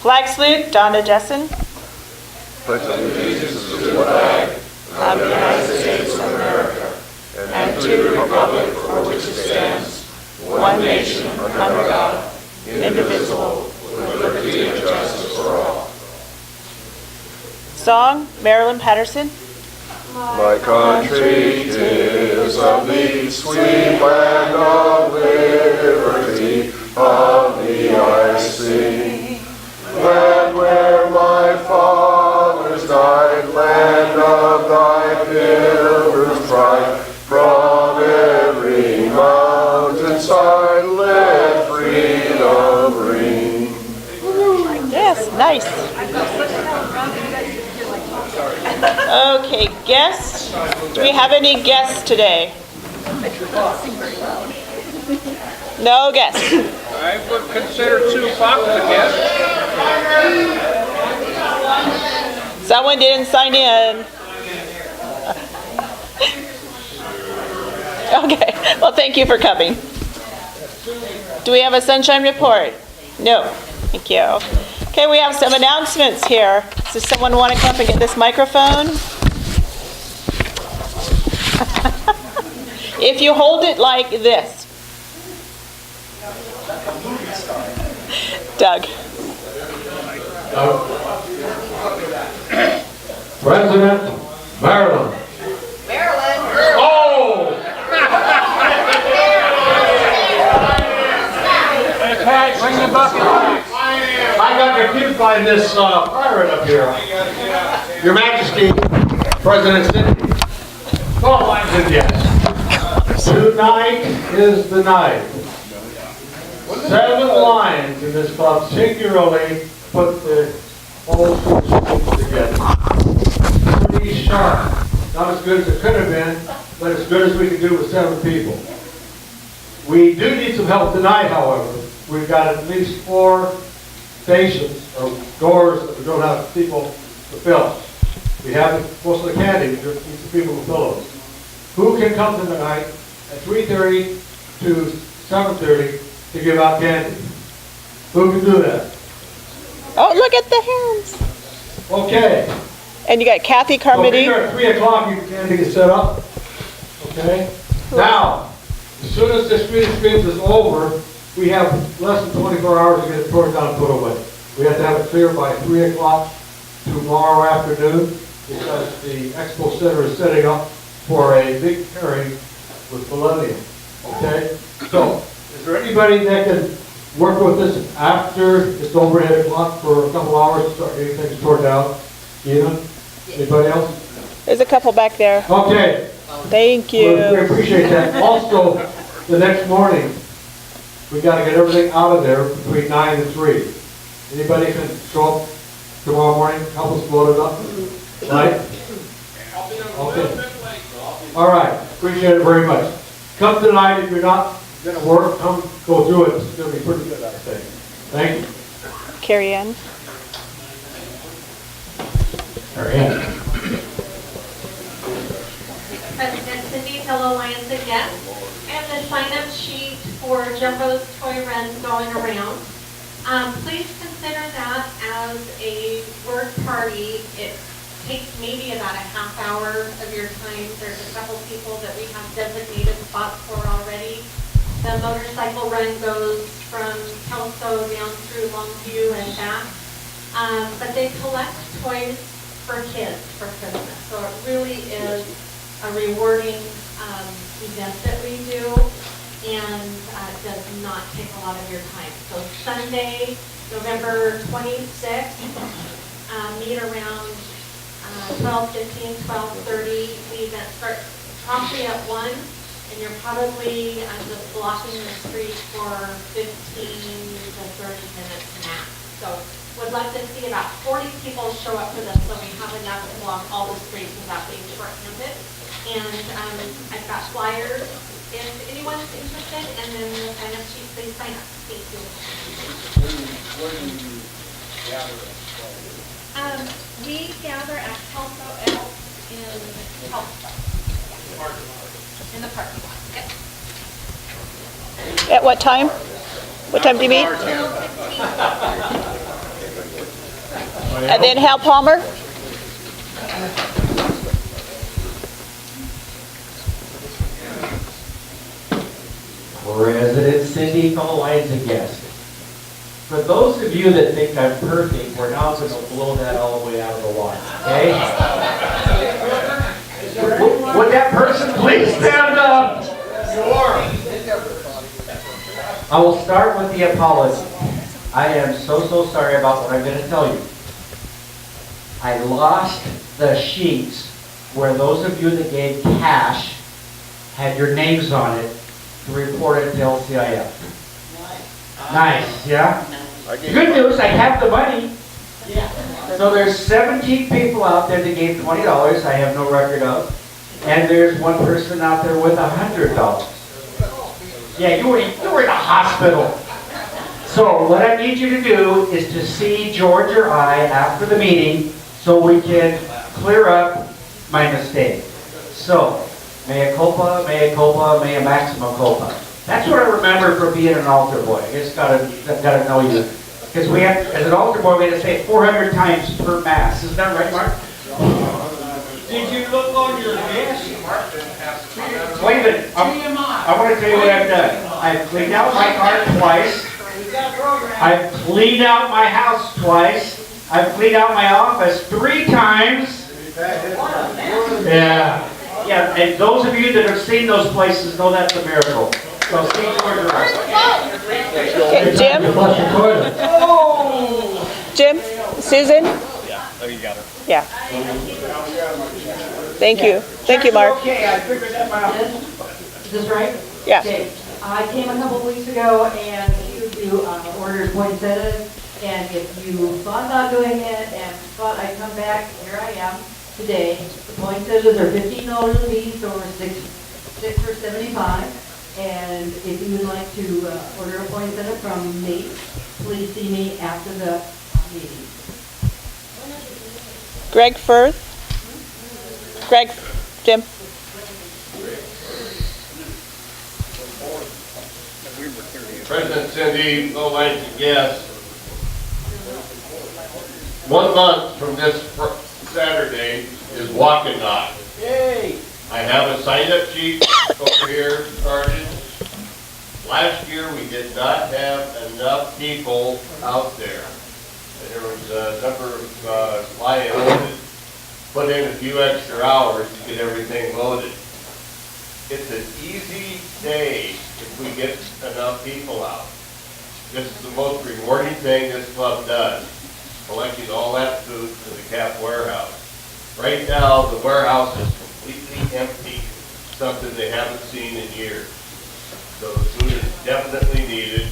Flag salute, Donna Jessen. Pledge allegiance to the flag Of the United States of America and to the republic for which it stands, one nation, under God, indivisible, with liberty and justice for all. Song, Marilyn Patterson. My country is of the sweet land of liberty, of the I sing. Land where my fathers died, land of thy pilgrims' pride, from every mountainside let freedom ring. Yes, nice. Okay, guests. Do we have any guests today? No guests. I would consider Tupac a guest. Someone didn't sign in. Okay, well, thank you for coming. Do we have a sunshine report? No, thank you. Okay, we have some announcements here. Does someone want to come up and get this microphone? If you hold it like this. Doug. President Maryland. Oh! Hey, bring the bucket. I got confused by this pirate up here. Your Majesty, President Cindy. Oh, lines yes. Tonight is the night. 7 lions in this club singularly put the whole thing together. Pretty sharp. Not as good as it could have been, but as good as we could do with 7 people. We do need some help tonight, however. We've got at least 4 stations or doors that we don't have people to fill. We have most of the candy, we just need some people to fill those. Who can come tonight at 3:30 to 7:30 to give out candy? Who can do that? Oh, look at the hands. Okay. And you got Kathy So Carmody. here at 3 o'clock, your candy is set up. Okay? Now, as soon as this Street Streams is over, we have less than 24 hours to get it torn down and put away. We have to have it clear by 3 o'clock tomorrow afternoon because the Expo Center is setting up for a big hearing with Millennium. Okay? So, is there anybody that can work with this after it's over at 8 o'clock for a couple hours to start getting things torn down? Even? Anybody else? There's a couple back there. Okay. Thank We you. appreciate that. Also, the next morning, we got to get everything out of there between 9 and 3. Anybody can show up tomorrow morning, help us load it up? Right? Okay. All right. Appreciate it very much. Come tonight if you're not going to work. Come go through it. It's going to be pretty good, I think. Thank you. Carrie Ann. Carrie Ann. President Cindy, fellow Lions again. I have the sign-up sheet for Jumbo's Toy Run going around. Please consider that as a work party. It takes maybe about a half hour of your time. There's a couple people that we have designated spots for already. The motorcycle run goes from Kelso down through Longview and back. But they collect toys for kids for Christmas. So it really is a rewarding event that we do, and does not take a lot of your time. So Sunday, November 26th, meet around 12:15, 12:30. The event starts promptly at 1, and you're probably just blocking the street for 15 to 30 minutes max. So would love to see about 40 people show up for this, so we have enough to block all the streets without being short-handed. And I've got flyers if anyone's interested, and then the sign-up sheet, please sign up. Thank you. Where do you gather it? We gather at Kelso Elk in Kelso. In the parking lot. Yep. At what time? What time do you meet? 12:15. And then Hal Palmer. President Cindy, fellow Lions and guests. For those of you that think I'm perfect, we're now going to blow that all the way out of the water, okay? Would that person please stand up? I will start with the apology. I am so sorry about what I'm going to tell you. I lost the sheets where those of you that gave cash had your names on it to report it to LCIF. Nice, yeah? Good news, I have the money. So there's 17 people out there that gave $20 I have no record of. And there's one person out there with $100. Yeah, you were in a hospital. So what I need you to do is to see George or I after the meeting so we can clear up my mistake. So, mea culpa, mea maxima culpa. That's what I remember from being an altar boy. I just gotta know you. Because we have, as an altar boy, we had to say it 400 times per mass. Isn't that right, Mark? Did you look on your desk? Wait a minute. I want to tell you what I've done. I've cleaned out my car twice. I've cleaned out my house twice. I've cleaned out my office 3 times. Yeah. Yeah, and those of you that have seen those places know that's a miracle. So see George or I. Okay, Jim? Jim? Susan? Yeah, oh, you got her. Yeah. Thank you. Thank you, Mark. Okay, I figured that out. Is this right? Yeah. Okay. I came a couple of weeks ago and you ordered poinsettias, and if you thought about doing it and thought I'd come back, here I am today. The poinsettias are $15 a piece, or six for $75. And if you would like to order a poinsettia from me, please see me after the meeting. Greg Firth? Greg, Jim? President Cindy, fellow Lions and guests, 1 month from this Saturday is Walk and Knock. Yay! I have a sign-up sheet over here started. Last year, we did not have enough people out there. And there was a number of Lions that put in a few extra hours to get everything loaded. It's an easy day if we get enough people out. This is the most rewarding thing this club does, collecting all that food to the CAP warehouse. Right now, the warehouse is completely empty, something they haven't seen in years. So the food is definitely needed.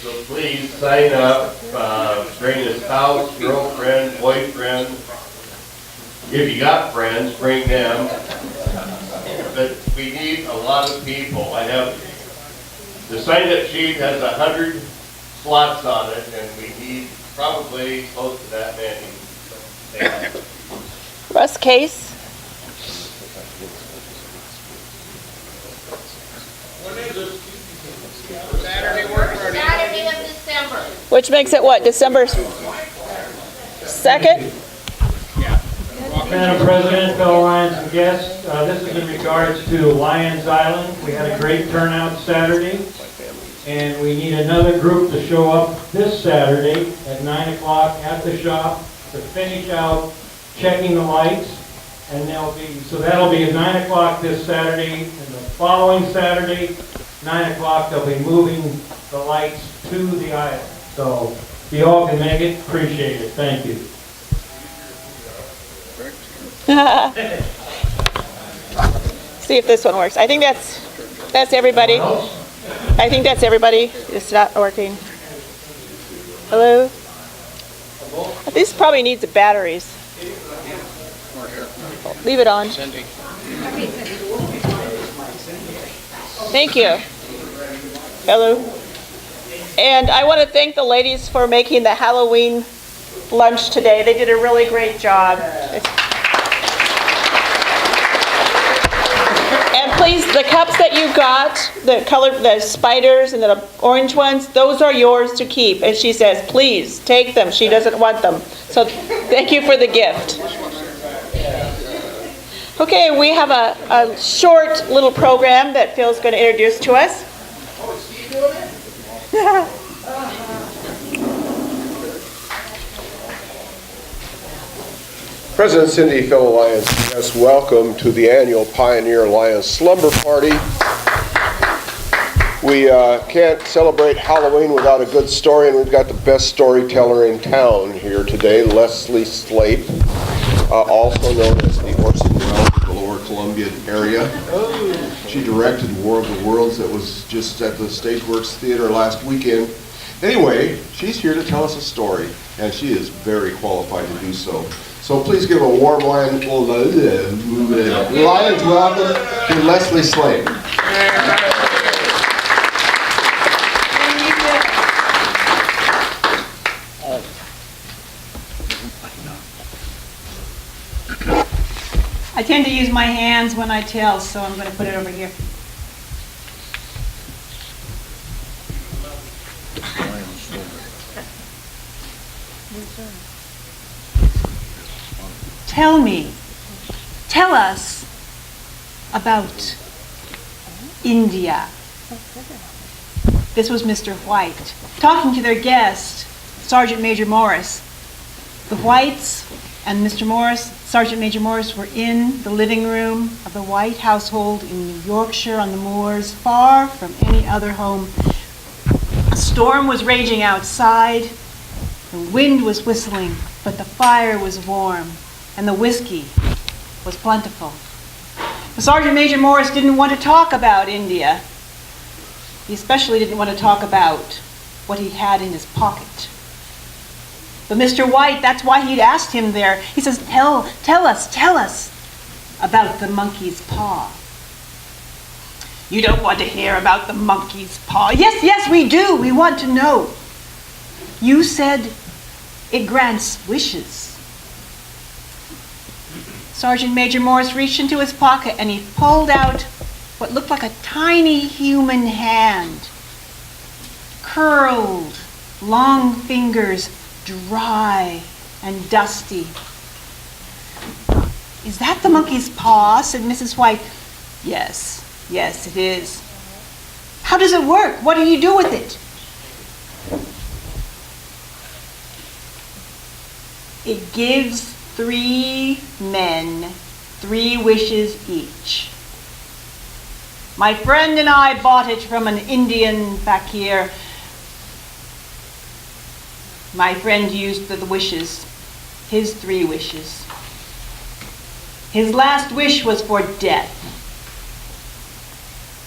So please sign up, bring a spouse, girlfriend, boyfriend. If you got friends, bring them. But we need a lot of people. I have, the sign-up sheet has 100 slots on it, and we need probably close to that many. Thank you. Russ Case? Saturday work party. Saturday of December. Which makes it what, December 2nd? Madam President, fellow Lions and guests, this is in regards to Lions Island. We had a great turnout Saturday, and we need another group to show up this Saturday at 9 o'clock at the shop to finish out checking the lights, and that'll be at 9 o'clock this Saturday, and the following Saturday, 9 o'clock, they'll be moving the lights to the island. So if you all can make it, appreciate it. Thank you. See if this one works. I think that's everybody. I think that's everybody. It's not working. Hello? This probably needs the batteries. Leave it on. Thank you. Hello. And I want to thank the ladies for making the Halloween lunch today. They did a really great job. And please please, the cups that you got, the spiders and the orange ones, those are yours to keep. And she says, please, take them. She doesn't want them. So thank you for the gift. Okay, we have a short little program that Phil's going to introduce to us. President Cindy, fellow Lions, yes, welcome to the annual Pioneer Lions Slumber Party. We can't celebrate Halloween without a good story, and we've got the best storyteller in town here today, Leslie Slape, also known as the Orson Welles of the Lower Columbia area. She directed War of the Worlds that was just at the Stageworks Theater last weekend. Anyway, she's here to tell us a story, and she is very qualified to do so. So please give a warm Lions welcome to Leslie Slape. I tend to use my hands when I tell, so I'm going to put it over here. Tell us about India. This was Mr. White, talking to their guest, Sergeant Major Morris. The Whites and Mr. Morris, Sergeant Major Morris, were in the living room of the White household in Yorkshire on the moors, far from any other home. A storm was raging outside. The wind was whistling, but the fire was warm, and the whiskey was plentiful. But Sergeant Major Morris didn't want to talk about India. He especially didn't want to talk about what he had in his pocket. But Mr. White, that's why he'd asked him there. He says, tell us about the monkey's paw. You don't want to hear about the monkey's paw. Yes, we do. We want to know. You said it grants wishes. Sergeant Major Morris reached into his pocket and he pulled out what looked like a tiny human hand. Curled, long fingers, dry and dusty. Is that the monkey's paw? Said Mrs. White. Yes, it is. How does it work? What do you do with it? It gives 3 men 3 wishes each. My friend and I bought it from an Indian fakir. My friend used the wishes, his 3 wishes. His last wish was for death.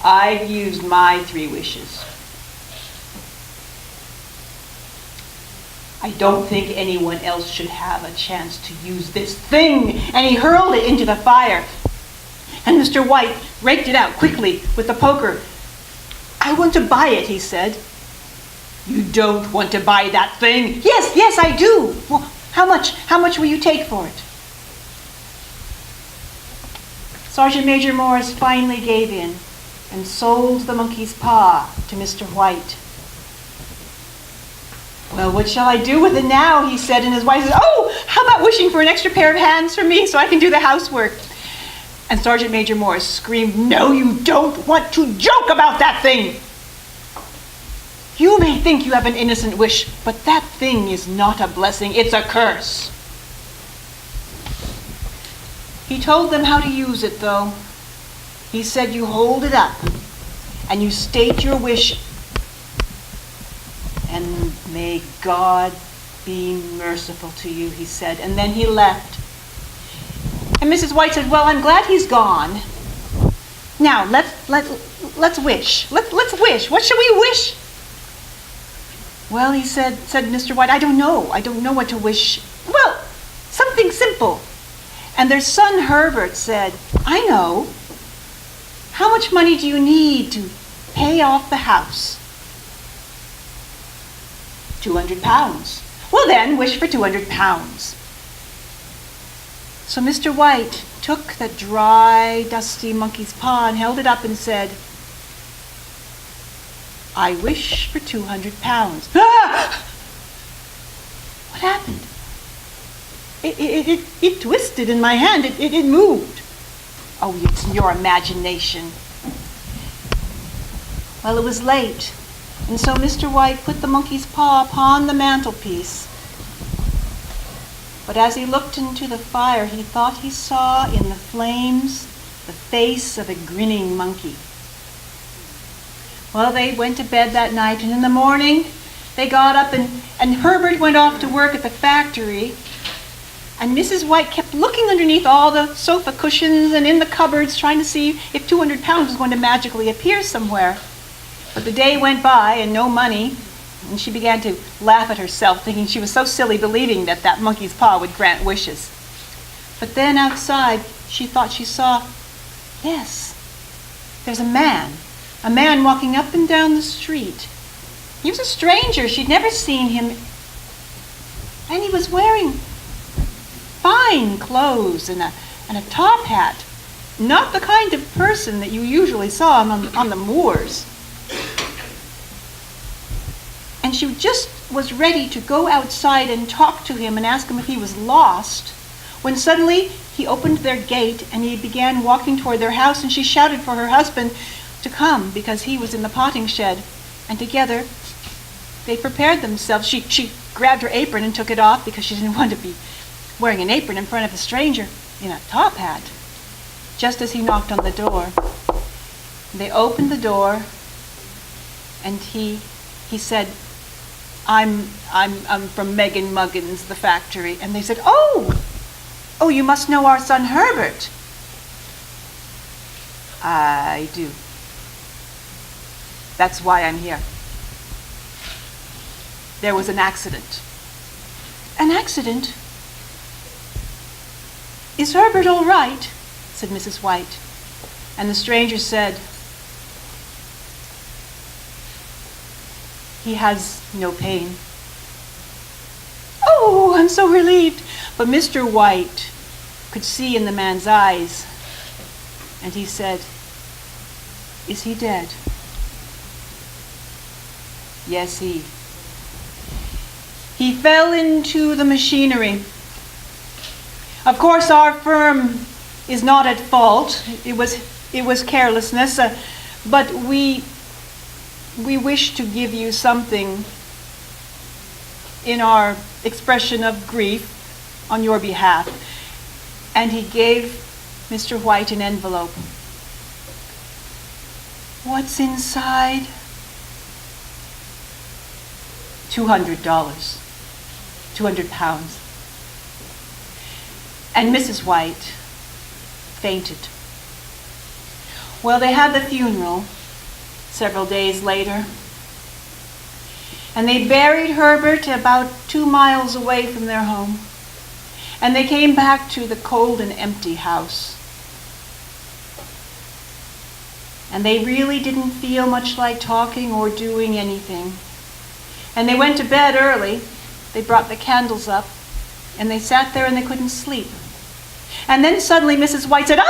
I've used my 3 wishes. I don't think anyone else should have a chance to use this thing. And he hurled it into the fire. And Mr. White raked it out quickly with the poker. I want to buy it, he said. You don't want to buy that thing? Yes, I do. Well, how much? How much will you take for it? Sergeant Major Morris finally gave in and sold the monkey's paw to Mr. White. Well, what shall I do with it now? He said, and his wife said, oh, how about wishing for an extra pair of hands for me so I can do the housework? And Sergeant Major Morris screamed, no, you don't want to joke about that thing. You may think you have an innocent wish, but that thing is not a blessing, it's a curse. He told them how to use it, though. He said you hold it up and you state your wish, and may God be merciful to you, he said. And then he left. And Mrs. White said, well, I'm glad he's gone. Now, let's wish. Let's wish. What shall we wish? Well, he said Mr. White, I don't know what to wish. Well, something simple. And their son Herbert said, I know. How much money do you need to pay off the house? 200 pounds. Well then, wish for 200 pounds. So Mr. White took the dry, dusty monkey's paw and held it up and said, "I wish for 200 pounds. Ah! What happened? It twisted in my hand. It moved. Oh, it's your imagination. Well, it was late, and so Mr. White put the monkey's paw upon the mantelpiece. But as he looked into the fire, he thought he saw in the flames the face of a grinning monkey. Well, they went to bed that night, and in the morning they got up, and Herbert went off to work at the factory, and Mrs. White kept looking underneath all the sofa cushions and in the cupboards, trying to see if 200 pounds was going to magically appear somewhere. But the day went by and no money, and she began to laugh at herself, thinking she was so silly believing that that monkey's paw would grant wishes. But then outside, she thought she saw, yes, there's a man walking up and down the street. He was a stranger. She'd never seen him. And he was wearing fine clothes and a top hat. Not the kind of person that you usually saw on the moors. And she just was ready to go outside and talk to him and ask him if he was lost, when suddenly he opened their gate and he began walking toward their house, and she shouted for her husband to come because he was in the potting shed. And together they prepared themselves. She grabbed her apron and took it off because she didn't want to be wearing an apron in front of a stranger in a top hat. Just as he knocked on the door, they opened the door, and he said, I'm from Megan Muggins, the factory. And they said, oh, you must know our son Herbert. I do. That's why I'm here. There was an accident. An accident? Is Herbert all right? Said Mrs. White. And the stranger said, he has no pain. Oh, I'm so relieved. But Mr. White could see in the man's eyes, and he said, is he dead? Yes, he fell into the machinery. Of course, our firm is not at fault. It was carelessness, but we wish to give you something in our expression of grief on your behalf. And he gave Mr. White an envelope. What's inside? $200. 200 pounds. And Mrs. White fainted. Well, they had the funeral several days later, and they buried Herbert about 2 miles away from their home, and they came back to the cold and empty house. And they really didn't feel much like talking or doing anything. And they went to bed early. They brought the candles up, and they sat there and they couldn't sleep. And then suddenly Mrs. White said, the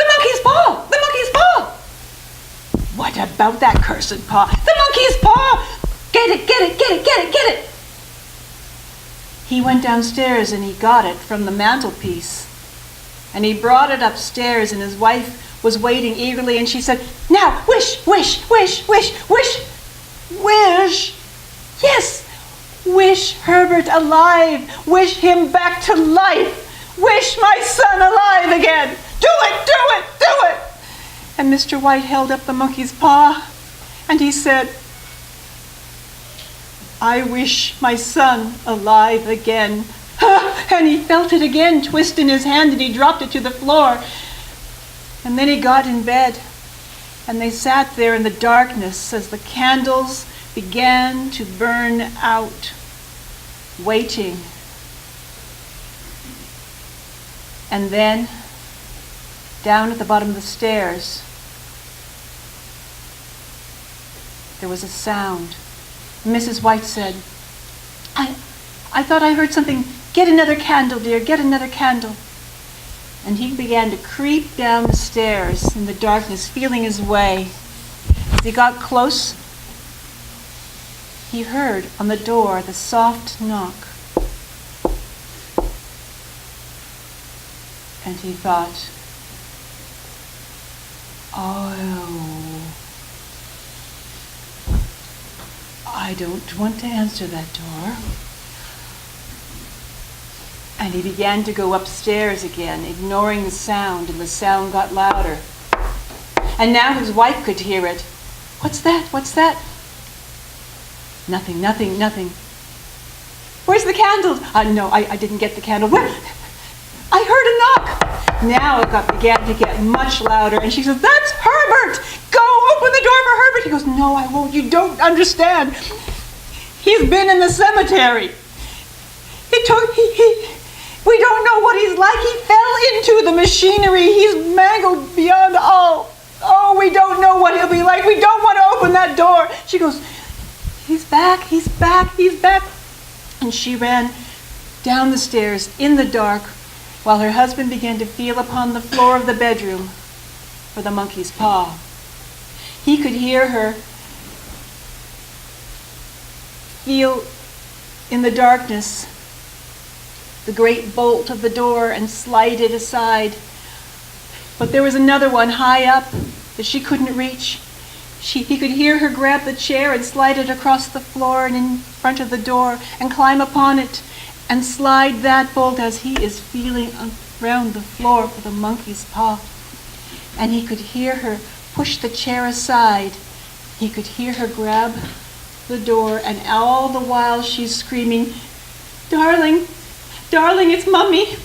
monkey's paw! The monkey's paw! What about that cursed paw? The monkey's paw! Get it, get it, get it, get it, get it! He went downstairs and he got it from the mantelpiece. And he brought it upstairs, and his wife was waiting eagerly, and she said, now, wish, wish, wish, wish, wish, wish. Yes, wish Herbert alive. Wish him back to life. Wish my son alive again. Do it, do it, do it. And Mr. White held up the monkey's paw, and he said, I wish my son alive again. And he felt it again twist in his hand, and he dropped it to the floor. And then he got in bed, and they sat there in the darkness as the candles began to burn out, waiting. And then, down at the bottom of the stairs, there was a sound. Mrs. White said, I thought I heard something Get another candle, dear, get another candle. And he began to creep down the stairs in the darkness, feeling his way. As he got close, he heard on the door the soft knock. And he thought, oh, I don't want to answer that door. And he began to go upstairs again, ignoring the sound, and the sound got louder. And now his wife could hear it. What's that? What's that? Nothing, nothing, nothing. Where's the candle? No, I didn't get the candle. Where? I heard a knock. Now it began to get much louder, and she says, that's Herbert! Go open the door for Herbert! He goes, no, I won't. You don't understand. He's been in the cemetery. We don't know what he's like. He fell into the machinery. He's mangled beyond all. Oh, we don't know what he'll be like. We don't want to open that door. She goes, he's back, he's back, he's back. And she ran down the stairs in the dark while her husband began to feel upon the floor of the bedroom for the monkey's paw. He could hear her feel in the darkness the great bolt of the door and slide it aside. But there was another one high up that she couldn't reach. He could hear her grab the chair and slide it across the floor and in front of the door and climb upon it and slide that bolt as he is feeling around the floor for the monkey's paw. And he could hear her push the chair aside. He could hear her grab the door, and all the while she's screaming, darling, darling, it's Mummy.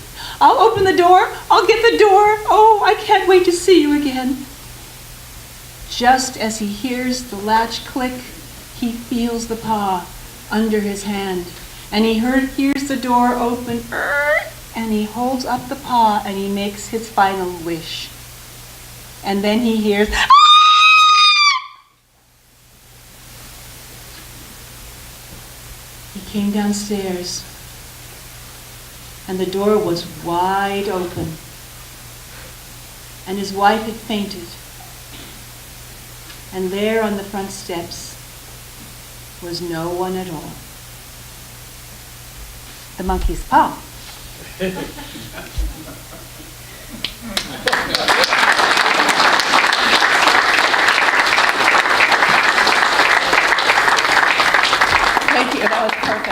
I'll open the door. I'll get the door. Oh, I can't wait to see you again. Just as he hears the latch click, he feels the paw under his hand. And he hears the door open, and he holds up the paw and he makes his final wish. And then he hears, ah! He came downstairs, and the door was wide open, and his wife had fainted. And there on the front steps was no one at all. The monkey's paw. Thank you, that was perfect.